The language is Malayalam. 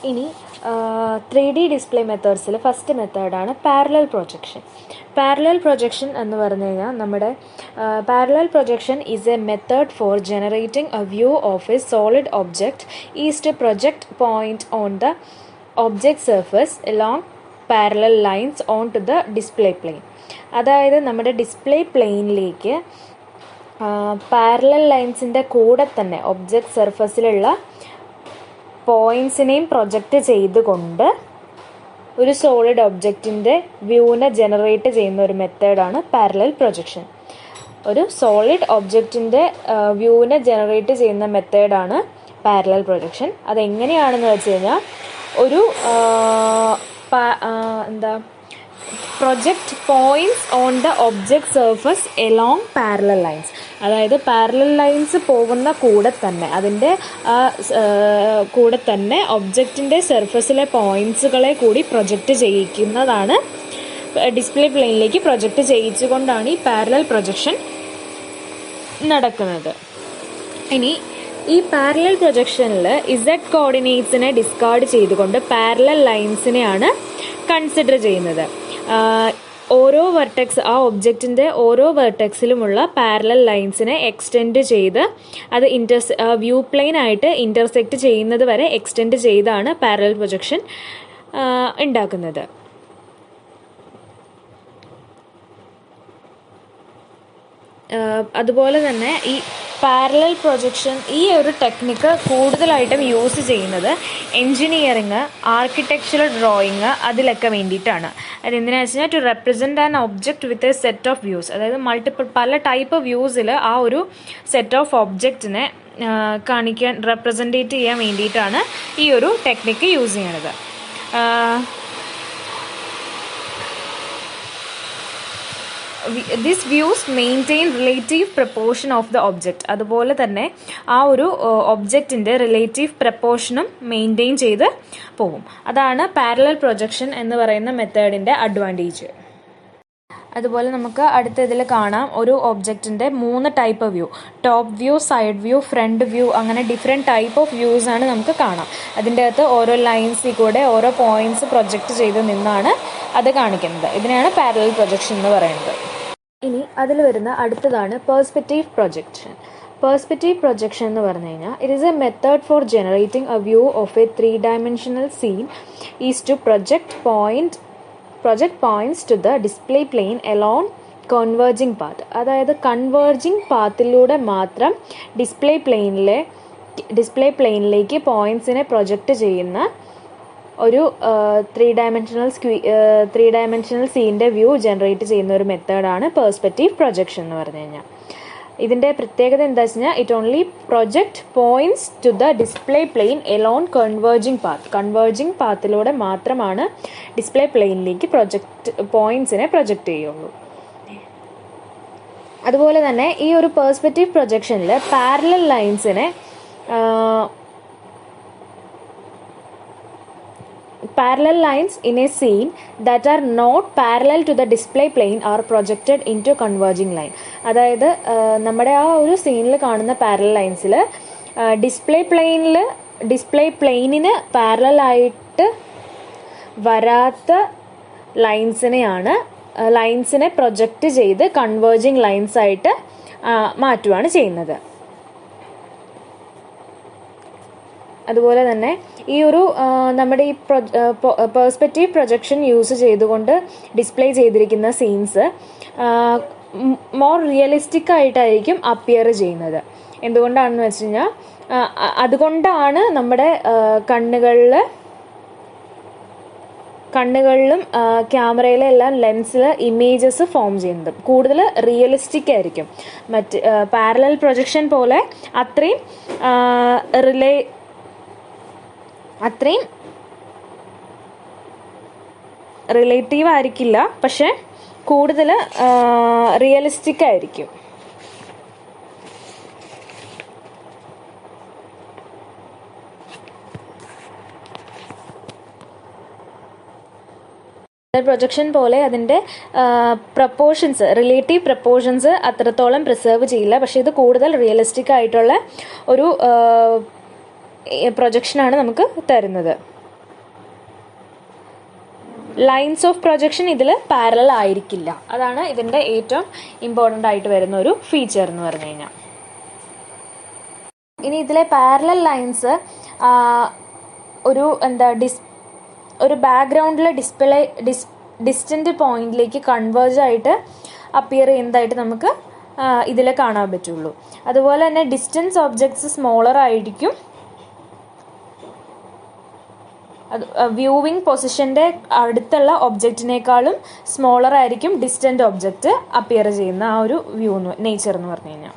ഇനി 3D ഡിസ്പ്ലേ മെത്തേഡ്സിൽ ഫസ്റ്റ് മെത്തേഡാണ് പാരലൽ പ്രൊജക്ഷൻ. പാരലൽ പ്രൊജക്ഷൻ എന്ന് പറഞ്ഞു കഴിഞ്ഞാൽ നമ്മുടെ parallel projection is a method for generating a view of a solid object is to project point on the object surface along parallel lines on to the display plane. അതായത് നമ്മുടെ ഡിസ്പ്ലേ പ്ലെയിനിലേക്ക് പാരലൽ ലൈൻസിൻ്റെ കൂടെ തന്നെ ഒബ്ജക്റ്റ് സർഫസിലുള്ള പോയിൻസിനെയും പ്രൊജക്റ്റ് ചെയ്തുകൊണ്ട് ഒരു സോളിഡ് ഒബ്ജക്റ്റിൻ്റെ വ്യൂവിനെ ജനറേറ്റ് ചെയ്യുന്ന ഒരു മെത്തേഡാണ് പാരലൽ പ്രൊജക്ഷൻ. ഒരു സോളിഡ് ഒബ്ജക്റ്റിൻ്റെ വ്യൂവിനെ ജനറേറ്റ് ചെയ്യുന്ന മെത്തേഡാണ് പാരലൽ പ്രൊജക്ഷൻ. അതെങ്ങനെയാണെന്ന് വെച്ച് കഴിഞ്ഞാൽ ഒരു project points on the object surface along parallel lines. അതായത് പാരലൽ ലൈൻസ് പോകുന്ന കൂടെ തന്നെ അതിൻ്റെ കൂടെ തന്നെ ഒബ്ജക്റ്റിൻ്റെ സർഫസിലെ പോയിൻറ്റ്സുകളെ കൂടി പ്രൊജക്റ്റ് ചെയ്യിക്കുന്നതാണ്, ഡിസ്പ്ലേ പ്ലെയിനിലേക്ക് പ്രൊജക്റ്റ് ചെയ്യിച്ചുകൊണ്ടാണ് ഈ പാരലൽ പ്രൊജക്ഷൻ നടക്കുന്നത്. ഇനി ഈ പാരലൽ പ്രൊജക്ഷനിൽ ഇസഡ് കോർഡിനേറ്റ്സിനെ ഡിസ്കാർഡ് ചെയ്തുകൊണ്ട് പാരലൽ ലൈൻസിനെയാണ് കൺസിഡർ ചെയ്യുന്നത്. ഓരോ വെർട്ടെക്സ്, ആ ഒബ്ജക്റ്റിൻ്റെ ഓരോ വെർട്ടെക്സിലുമുള്ള പാരലൽ ലൈൻസിനെ എക്സ്റ്റെൻഡ് ചെയ്ത് അത് വ്യൂ പ്ലെയിൻ ആയിട്ട് ഇൻ്റർസെക്റ്റ് ചെയ്യുന്നത് വരെ എക്സ്റ്റെൻഡ് ചെയ്താണ് പാരലൽ പ്രൊജക്ഷൻ ഉണ്ടാക്കുന്നത്. അതുപോലെ തന്നെ ഈ പാരലൽ പ്രൊജക്ഷൻ, ഈ ഒരു ടെക്നിക്ക് കൂടുതലായിട്ടും യൂസ് ചെയ്യുന്നത് എൻജിനീയറിങ്, ആർക്കിടെക്ചറൽ ഡ്രോയിങ് അതിലൊക്കെ വേണ്ടിയിട്ടാണ്. അതെന്തിനാണെന്ന് വെച്ച് കഴിഞ്ഞാൽ to represent an object with a set of views. അതായത് പല ടൈപ്പ് വ്യൂസിൽ ആ ഒരു സെറ്റ് ഓഫ് ഒബ്ജക്റ്റിനെ റെപ്രസെൻറ്റേറ്റ് ചെയ്യാൻ വേണ്ടിയിട്ടാണ് ഈ ഒരു ടെക്നിക്ക് യൂസ് ചെയ്യണത്. This views maintain relative proportion of the object. അതുപോലെ തന്നെ ആ ഒരു ഒബ്ജക്റ്റിൻ്റെ റിലേറ്റീവ് പ്രപ്പോർഷനും മെയിൻറ്റെയിൻ ചെയ്ത് പോകും. അതാണ് പാരലൽ പ്രൊജക്ഷൻ എന്ന് പറയുന്ന മെത്തേഡിൻ്റെ അഡ്വാൻറ്റേജ്. അതുപോലെ നമുക്ക് അടുത്ത ഇതിൽ കാണാം ഒരു ഒബ്ജക്റ്റിൻ്റെ 3 type view: top view, side view, front view. അങ്ങനെ ഡിഫറെൻറ്റ് ടൈപ്പ് ഓഫ് വ്യൂസാണ് നമുക്ക് കാണാം. അതിൻ്റെ അകത്ത് ഓരോ ലൈൻസിൽ കൂടെ ഓരോ പോയിൻറ്റ്സ് പ്രൊജക്റ്റ് ചെയ്ത് നിന്നാണ് അത് കാണിക്കുന്നത്. ഇതിനെയാണ് പാരലൽ പ്രൊജക്ഷൻ എന്ന് പറയുന്നത്. ഇനി അതിൽ വരുന്ന അടുത്തതാണ് പെർസ്പെക്റ്റീവ് പ്രൊജക്ഷൻ. പെർസ്പെക്റ്റീവ് പ്രൊജക്ഷൻ എന്ന് പറഞ്ഞു കഴിഞ്ഞാൽ it is a method for generating a view of a 3-dimensional scene is to project points to the display plane Elon converging path. അതായത് കൺവേർജിങ് പാത്തിലൂടെ മാത്രം ഡിസ്പ്ലേ പ്ലെയിനിലേക്ക് പോയിൻറ്റ്സിനെ പ്രൊജക്റ്റ് ചെയ്യുന്ന ഒരു 3-dimensional സീൻ്റെ വ്യൂ ജനറേറ്റ് ചെയ്യുന്ന ഒരു മെത്തേഡാണ് പെർസ്പെക്റ്റീവ് പ്രൊജക്ഷൻ എന്ന് പറഞ്ഞു കഴിഞ്ഞാൽ. ഇതിൻ്റെ പ്രത്യേകത എന്താ വെച്ച് കഴിഞ്ഞാൽ it only project points to the display plane Elon converging പാത്തിലൂടെ മാത്രമാണ് ഡിസ്പ്ലേ പ്ലെയിനിലേക്ക് പോയിൻറ്റ്സിനെ പ്രൊജക്റ്റ് ചെയ്യുള്ളൂ. അതുപോലെ തന്നെ ഈ ഒരു പെർസ്പെക്റ്റീവ് പ്രൊജക്ഷനിൽ parallel lines in a scene that are not parallel to the display plane are projected into converging line. അതായത് നമ്മുടെ ആ ഒരു സീനിൽ കാണുന്ന പാരലൽ ലൈൻസിൽ ഡിസ്പ്ലേ പ്ലെയിനിന് പാരലലായിട്ട് വരാത്ത ലൈൻസിനെ പ്രൊജക്റ്റ് ചെയ്ത് കൺവേർജിങ് ലൈൻസ് ആയിട്ട് മാറ്റുകയാണ് ചെയ്യുന്നത്. അതുപോലെ തന്നെ ഈ ഒരു നമ്മുടെ ഈ പെർസ്പെക്റ്റീവ് പ്രൊജക്ഷൻ യൂസ് ചെയ്തുകൊണ്ട് ഡിസ്പ്ലേ ചെയ്തിരിക്കുന്ന സീൻസ് മോർ റിയലിസ്റ്റിക് ആയിട്ടായിരിക്കും അപ്പിയർ ചെയ്യുന്നത്. എന്തുകൊണ്ടാണെന്ന് വെച്ച് കഴിഞ്ഞാൽ അതുകൊണ്ടാണ് നമ്മുടെ കണ്ണുകളിലും ക്യാമറയിലെ എല്ലാം ലെൻസിൽ ഇമേജസ് ഫോം ചെയ്യുന്നത് കൂടുതൽ റിയലിസ്റ്റിക് ആയിരിക്കും. പാരലൽ പ്രൊജക്ഷൻ പോലെ അത്രയും റിലേറ്റീവ് ആയിരിക്കില്ല, പക്ഷെ കൂടുതൽ റിയലിസ്റ്റിക് ആയിരിക്കും. പ്രൊജക്ഷൻ പോലെ അതിൻ്റെ റിലേറ്റീവ് പ്രപ്പോർഷൻസ് അത്രത്തോളം പ്രിസർവ് ചെയ്യില്ല, പക്ഷെ ഇത് കൂടുതൽ റിയലിസ്റ്റിക് ആയിട്ടുള്ള ഒരു പ്രൊജക്ഷനാണ് നമുക്ക് തരുന്നത്. ലൈൻസ് ഓഫ് പ്രൊജക്ഷൻ ഇതിൽ പാരലൽ ആയിരിക്കില്ല. അതാണ് ഇതിൻ്റെ ഏറ്റവും ഇമ്പോർട്ടൻ്റ് ആയിട്ട് വരുന്ന ഒരു ഫീച്ചർ എന്ന് പറഞ്ഞു കഴിഞ്ഞാൽ. ഇനി ഇതിലെ പാരലൽ ലൈൻസ് ഒരു ബാക്ക്ഗ്രൗണ്ടിൽ ഡിസ്റ്റൻറ്റ് പോയിന്റിലേക്ക് കൺവേർജ് ആയിട്ട് അപ്പിയർ ചെയ്യുന്നതായിട്ട് നമുക്ക് ഇതിൽ കാണാൻ പറ്റുള്ളൂ. അതുപോലെ തന്നെ ഡിസ്റ്റൻസ് ഒബ്ജക്ട്സ് സ്മോളർ ആയിരിക്കും. അത് വ്യൂവിങ് പൊസിഷൻ്റെ അടുത്തുള്ള ഒബ്ജക്റ്റിനേക്കാളും സ്മോളർ ആയിരിക്കും ഡിസ്റ്റൻറ്റ് ഒബ്ജക്റ്റ് അപ്പിയർ ചെയ്യുന്ന ആ ഒരു നേച്ചർ എന്ന് പറഞ്ഞു കഴിഞ്ഞാൽ.